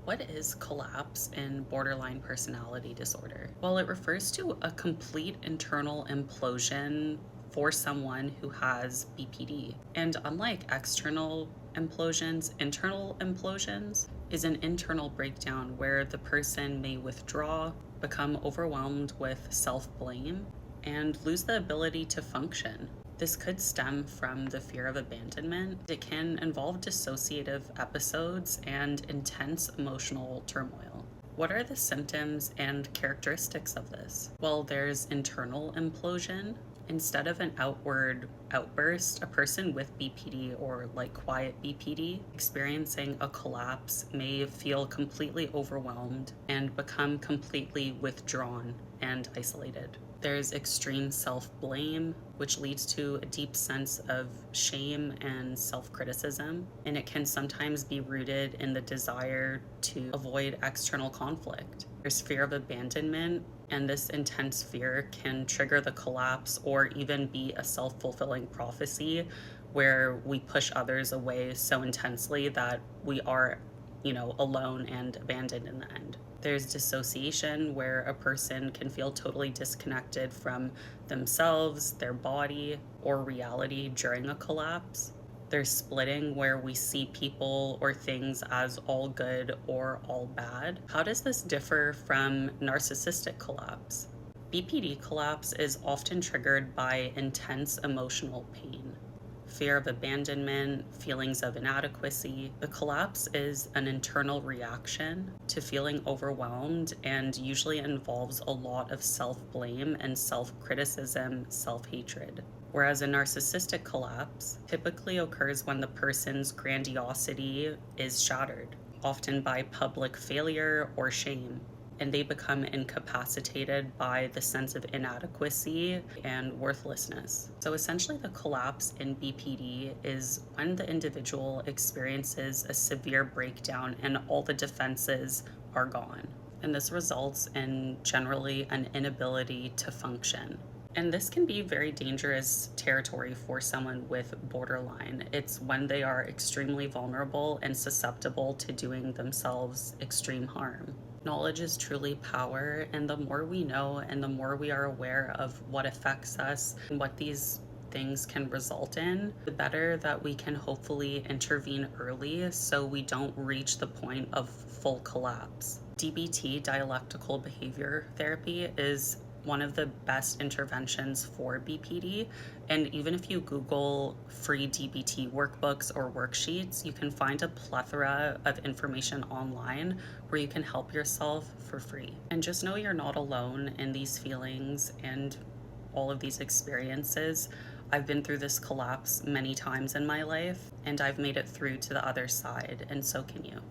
What is collapse in borderline personality disorder? Well, it refers to a complete internal implosion for someone who has BPD. And unlike external implosions, internal implosions is an internal breakdown where the person may withdraw, become overwhelmed with self blame, and lose the ability to function. This could stem from the fear of abandonment. It can involve dissociative episodes and intense emotional turmoil. What are the symptoms and characteristics of this? Well, there's internal implosion. Instead of an outward outburst, a person with BPD or like quiet BPD experiencing a collapse may feel completely overwhelmed and become completely withdrawn and isolated. There's extreme self-blame, which leads to a deep sense of shame and self-criticism, and it can sometimes be rooted in the desire to avoid external conflict. There's fear of abandonment, and this intense fear can trigger the collapse or even be a self-fulfilling prophecy where we push others away so intensely that we are, alone and abandoned in the end. There's dissociation, where a person can feel totally disconnected from themselves, their body, or reality during a collapse. There's splitting, where we see people or things as all good or all bad. How does this differ from narcissistic collapse? BPD collapse is often triggered by intense emotional pain. Fear of abandonment, feelings of inadequacy. The collapse is an internal reaction to feeling overwhelmed and usually involves a lot of self-blame and self-criticism, self-hatred. Whereas a narcissistic collapse typically occurs when the person's grandiosity is shattered, often by public failure or shame, and they become incapacitated by the sense of inadequacy and worthlessness. So essentially, the collapse in BPD is when the individual experiences a severe breakdown and all the defenses are gone. And this results in generally an inability to function. And this can be very dangerous territory for someone with borderline. It's when they are extremely vulnerable and susceptible to doing themselves extreme harm. Knowledge is truly power, and the more we know and the more we are aware of what affects us and what these things can result in, the better that we can hopefully intervene early so we don't reach the point of full collapse. DBT, dialectical behavior therapy, is one of the best interventions for BPD. And even if you Google free DBT workbooks or worksheets, you can find a plethora of information online where you can help yourself for free. And just know you're not alone in these feelings and all of these experiences. I've been through this collapse many times in my life, and I've made it through to the other side, and so can you.